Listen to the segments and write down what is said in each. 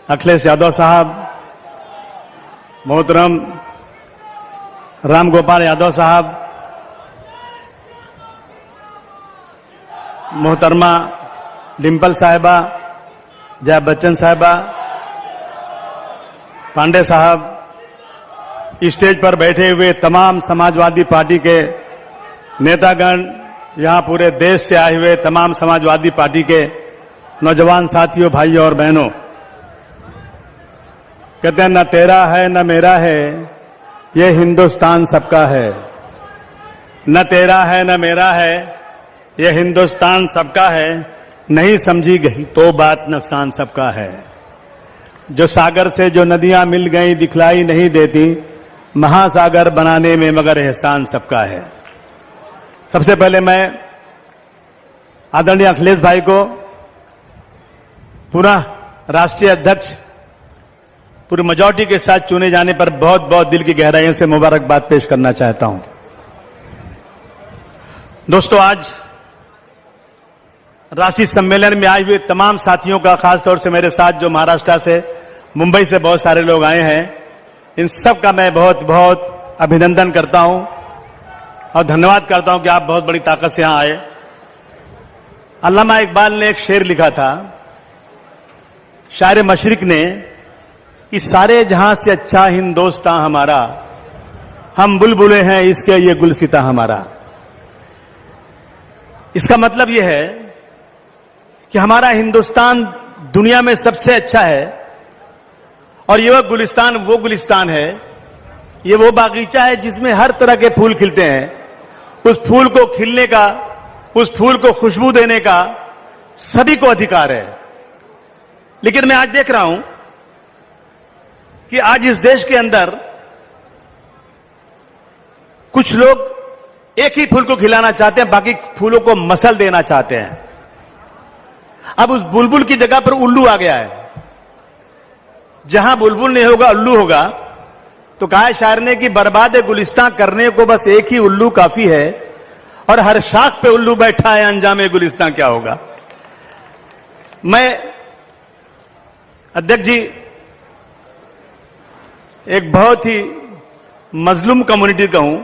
अखिलेश यादव साहब, मोहतरम राम गोपाल यादव साहब, मोहतरमा डिम्पल साहिबा, जया बच्चन साहिबा, पांडे साहब, स्टेज पर बैठे हुए तमाम समाजवादी पार्टी के नेतागण, यहां पूरे देश से आए हुए तमाम समाजवादी पार्टी के नौजवान साथियों, भाइयों और बहनों, कहते हैं न तेरा है न मेरा है, ये हिंदुस्तान सबका है। न तेरा है न मेरा है, ये हिंदुस्तान सबका है। नहीं समझी गई तो बात नुकसान सबका है। जो सागर से जो नदियां मिल गई दिखलाई नहीं देती, महासागर बनाने में मगर एहसान सबका है। सबसे पहले मैं आदरणीय अखिलेश भाई को पुनः राष्ट्रीय अध्यक्ष पूरी मेजॉरिटी के साथ चुने जाने पर बहुत बहुत दिल की गहराइयों से मुबारकबाद पेश करना चाहता हूं। दोस्तों, आज राष्ट्रीय सम्मेलन में आए हुए तमाम साथियों का, खासतौर से मेरे साथ जो महाराष्ट्र से, मुंबई से बहुत सारे लोग आए हैं, इन सब का मैं बहुत बहुत अभिनंदन करता हूं और धन्यवाद करता हूं कि आप बहुत बड़ी ताकत से यहां आए। अल्लामा इकबाल ने एक शेर लिखा था, शायर मशरिक ने, कि सारे जहां से अच्छा हिंदुस्तान हमारा, हम बुलबुले हैं इसके ये गुलसिता हमारा। इसका मतलब यह है कि हमारा हिंदुस्तान दुनिया में सबसे अच्छा है और ये वो गुलिस्तान है, ये वो बागीचा है जिसमें हर तरह के फूल खिलते हैं। उस फूल को खिलने का, उस फूल को खुशबू देने का सभी को अधिकार है। लेकिन मैं आज देख रहा हूं कि आज इस देश के अंदर कुछ लोग एक ही फूल को खिलाना चाहते हैं, बाकी फूलों को मसल देना चाहते हैं। अब उस बुलबुल की जगह पर उल्लू आ गया है। जहां बुलबुल नहीं होगा उल्लू होगा। तो कहा है शायर ने कि बर्बाद गुलिस्तान करने को बस एक ही उल्लू काफी है, और हर शाख पे उल्लू बैठा है, अंजाम गुलिस्तान क्या होगा। मैं अध्यक्ष जी एक बहुत ही मजलूम कम्युनिटी का हूं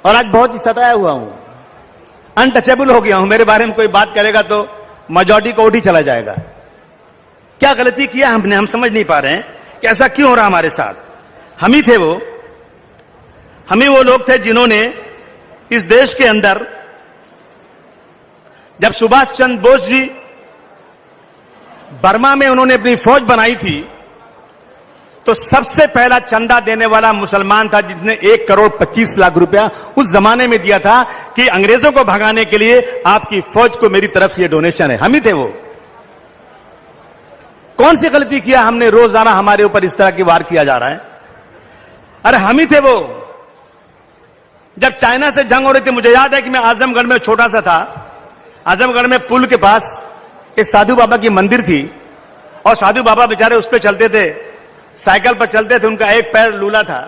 और आज बहुत ही सताया हुआ हूं, अनटचेबल हो गया हूं। मेरे बारे में कोई बात करेगा तो मेजॉरिटी को उठ ही चला जाएगा। क्या गलती किया हमने, हम समझ नहीं पा रहे हैं कि ऐसा क्यों हो रहा हमारे साथ। हम ही थे हम ही वो लोग थे जिन्होंने इस देश के अंदर, जब सुभाष चंद्र बोस जी बर्मा में उन्होंने अपनी फौज बनाई थी, तो सबसे पहला चंदा देने वाला मुसलमान था, जिसने 1,25,00,000 रुपया उस जमाने में दिया था कि अंग्रेजों को भगाने के लिए आपकी फौज को मेरी तरफ से ये डोनेशन है। हम ही थे वो। कौन सी गलती किया हमने, रोजाना हमारे ऊपर इस तरह की वार किया जा रहा है। अरे हम ही थे वो। जब चाइना से जंग हो रही थी, मुझे याद है कि मैं आजमगढ़ में छोटा सा था, आजमगढ़ में पुल के पास एक साधु बाबा की मंदिर थी और साधु बाबा बेचारे उस पर चलते थे, साइकिल पर चलते थे, उनका एक पैर लूला था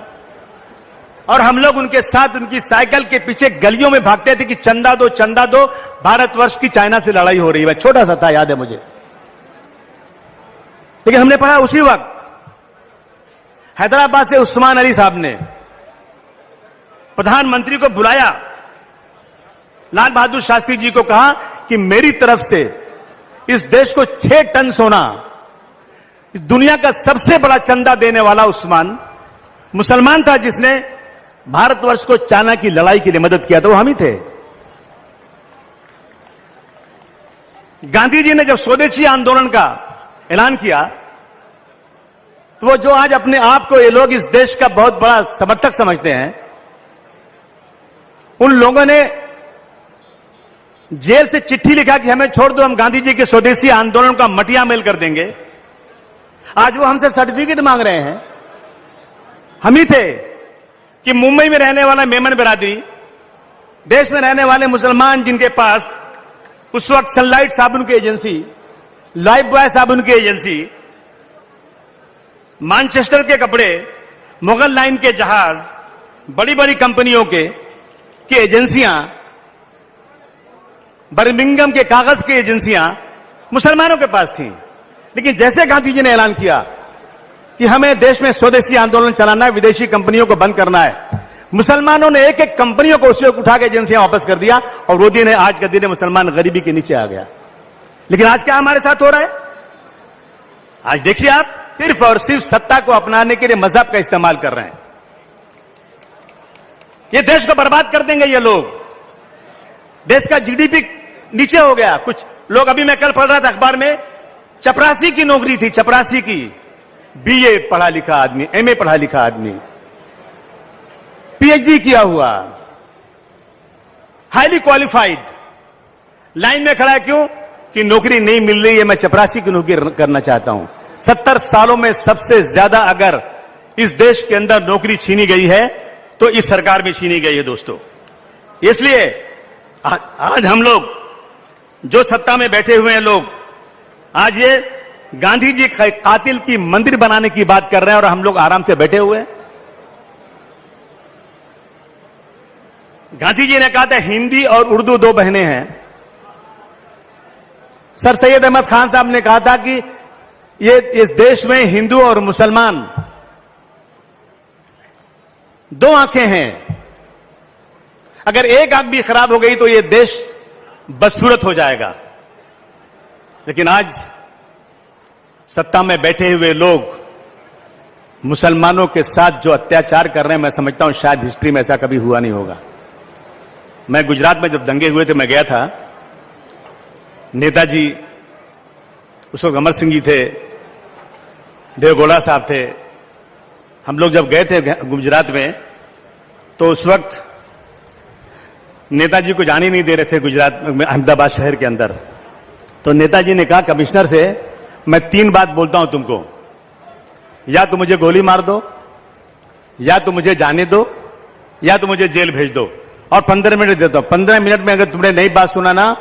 और हम लोग उनके साथ उनकी साइकिल के पीछे गलियों में भागते थे कि चंदा दो, भारतवर्ष की चाइना से लड़ाई हो रही है। छोटा सा था, याद है मुझे। लेकिन हमने पढ़ा उसी वक्त हैदराबाद से उस्मान अली साहब ने प्रधानमंत्री को बुलाया, लाल बहादुर शास्त्री जी को कहा कि मेरी तरफ से इस देश को 6 टन सोना, दुनिया का सबसे बड़ा चंदा देने वाला उस्मान मुसलमान था, जिसने भारतवर्ष को चाइना की लड़ाई के लिए मदद किया था, वो हम ही थे। गांधी जी ने जब स्वदेशी आंदोलन का ऐलान किया, तो वो जो आज अपने आप को ये लोग इस देश का बहुत बड़ा समर्थक समझते हैं, उन लोगों ने जेल से चिट्ठी लिखा कि हमें छोड़ दो, हम गांधी जी के स्वदेशी आंदोलन का मटिया मेल कर देंगे। आज वो हमसे सर्टिफिकेट मांग रहे हैं। हम ही थे कि मुंबई में रहने वाला मेमन बिरादरी, देश में रहने वाले मुसलमान जिनके पास उस वक्त सनलाइट साबुन की एजेंसी, लाइफ बॉय साबुन की एजेंसी, मैनचेस्टर के कपड़े, मुगल लाइन के जहाज, बड़ी बड़ी कंपनियों की एजेंसियां, बर्मिंघम के कागज की एजेंसियां मुसलमानों के पास थी। लेकिन जैसे गांधी जी ने ऐलान किया कि हमें देश में स्वदेशी आंदोलन चलाना है, विदेशी कंपनियों को बंद करना है, मुसलमानों ने एक एक कंपनियों को उसे उठा के एजेंसियां वापस कर दिया और वो दिन है आज का दिन है, मुसलमान गरीबी के नीचे आ गया। लेकिन आज क्या हमारे साथ हो रहा है? आज देखिए आप सिर्फ और सिर्फ सत्ता को अपनाने के लिए मजहब का इस्तेमाल कर रहे हैं। ये देश को बर्बाद कर देंगे ये लोग। देश का जीडीपी नीचे हो गया। कुछ लोग, अभी मैं कल पढ़ रहा था अखबार में, चपरासी की नौकरी थी, चपरासी की, बीए पढ़ा लिखा आदमी, एमए पढ़ा लिखा आदमी, पीएचडी किया हुआ, हाईली क्वालिफाइड, लाइन में खड़ा है। क्यों? कि नौकरी नहीं मिल रही है, मैं चपरासी की नौकरी करना चाहता हूं। 70 सालों में सबसे ज्यादा अगर इस देश के अंदर नौकरी छीनी गई है तो इस सरकार में छीनी गई है दोस्तों। इसलिए आज हम लोग जो सत्ता में बैठे हुए हैं लोग, आज ये गांधी जी कातिल की मंदिर बनाने की बात कर रहे हैं और हम लोग आराम से बैठे हुए हैं। गांधी जी ने कहा था हिंदी और उर्दू दो बहनें हैं। सर सैयद अहमद खान साहब ने कहा था कि ये इस देश में हिंदू और मुसलमान दो आंखें हैं, अगर एक आंख भी खराब हो गई तो ये देश बदसूरत हो जाएगा। लेकिन आज सत्ता में बैठे हुए लोग मुसलमानों के साथ जो अत्याचार कर रहे हैं, मैं समझता हूं शायद हिस्ट्री में ऐसा कभी हुआ नहीं होगा। मैं गुजरात में जब दंगे हुए थे, मैं गया था। नेताजी, उस वक्त अमर सिंह जी थे, देवगौड़ा साहब थे। हम लोग जब गए थे गुजरात में तो उस वक्त नेताजी को जाने नहीं दे रहे थे गुजरात में, अहमदाबाद शहर के अंदर। तो नेताजी ने कहा कमिश्नर से, मैं 3 बात बोलता हूं तुमको, या तो मुझे गोली मार दो, या तो मुझे जाने दो, या तो मुझे जेल भेज दो, और 15 मिनट देता हूं। 15 मिनट में अगर तुमने नई बात सुना ना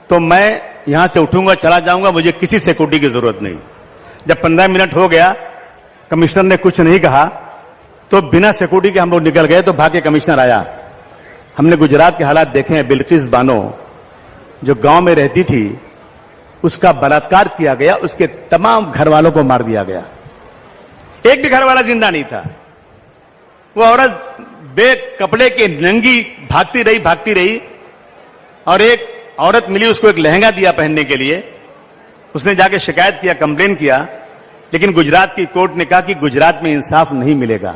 तो मैं यहां से उठूंगा, चला जाऊंगा, मुझे किसी सिक्योरिटी की जरूरत नहीं। जब 15 मिनट हो गया, कमिश्नर ने कुछ नहीं कहा तो बिना सिक्योरिटी के हम लोग निकल गए। तो भाग्य कमिश्नर आया। हमने गुजरात के हालात देखे हैं। बिल्किस बानो जो गांव में रहती थी, उसका बलात्कार किया गया, उसके तमाम घर वालों को मार दिया गया, एक भी घर वाला जिंदा नहीं था। वो औरत बे कपड़े के नंगी भागती रही और एक औरत मिली, उसको एक लहंगा दिया पहनने के लिए। उसने जाके शिकायत किया, कंप्लेन किया, लेकिन गुजरात की कोर्ट ने कहा कि गुजरात में इंसाफ नहीं मिलेगा,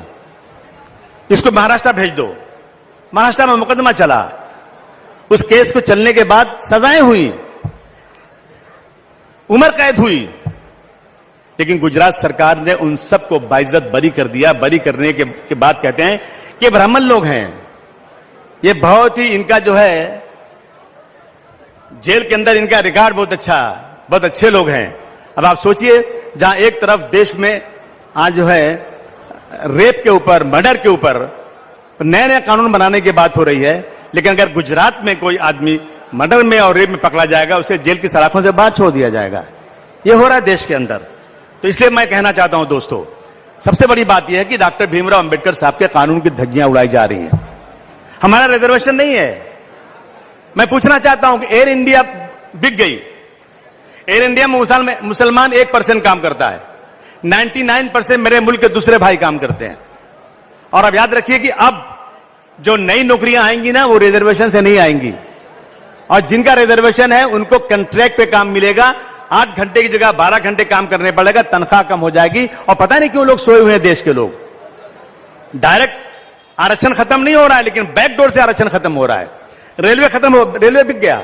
इसको महाराष्ट्र भेज दो। महाराष्ट्र में मुकदमा चला। उस केस को चलने के बाद सजाएं हुई, उम्र कैद हुई, लेकिन गुजरात सरकार ने उन सबको बाइज्जत बरी कर दिया। बरी करने के बाद कहते हैं कि ब्राह्मण लोग हैं, ये बहुत ही इनका जो है जेल के अंदर इनका रिकॉर्ड बहुत अच्छा, बहुत अच्छे लोग हैं। अब आप सोचिए, जहां एक तरफ देश में आज जो है रेप के ऊपर, मर्डर के ऊपर नए नए कानून बनाने की बात हो रही है, लेकिन अगर गुजरात में कोई आदमी मर्डर में और रेप में पकड़ा जाएगा, उसे जेल की सलाखों से बाहर छोड़ दिया जाएगा। ये हो रहा है देश के अंदर। तो इसलिए मैं कहना चाहता हूं दोस्तों, सबसे बड़ी बात यह है कि डॉक्टर भीमराव अंबेडकर साहब के कानून की धज्जियां उड़ाई जा रही हैं। हमारा रिजर्वेशन नहीं है। मैं पूछना चाहता हूं कि एयर इंडिया बिक गई। एयर इंडिया में मुसलमान 1% काम करता है, 99% मेरे मुल्क के दूसरे भाई काम करते हैं। और अब याद रखिए कि अब जो नई नौकरियां आएंगी ना, वो रिजर्वेशन से नहीं आएंगी, और जिनका रिजर्वेशन है उनको कॉन्ट्रैक्ट पे काम मिलेगा। 8 घंटे की जगह 12 घंटे काम करने पड़ेगा, तनख्वाह कम हो जाएगी। और पता नहीं क्यों लोग सोए हुए हैं देश के लोग। डायरेक्ट आरक्षण खत्म नहीं हो रहा है, लेकिन बैकडोर से आरक्षण खत्म हो रहा है। रेलवे बिक गया।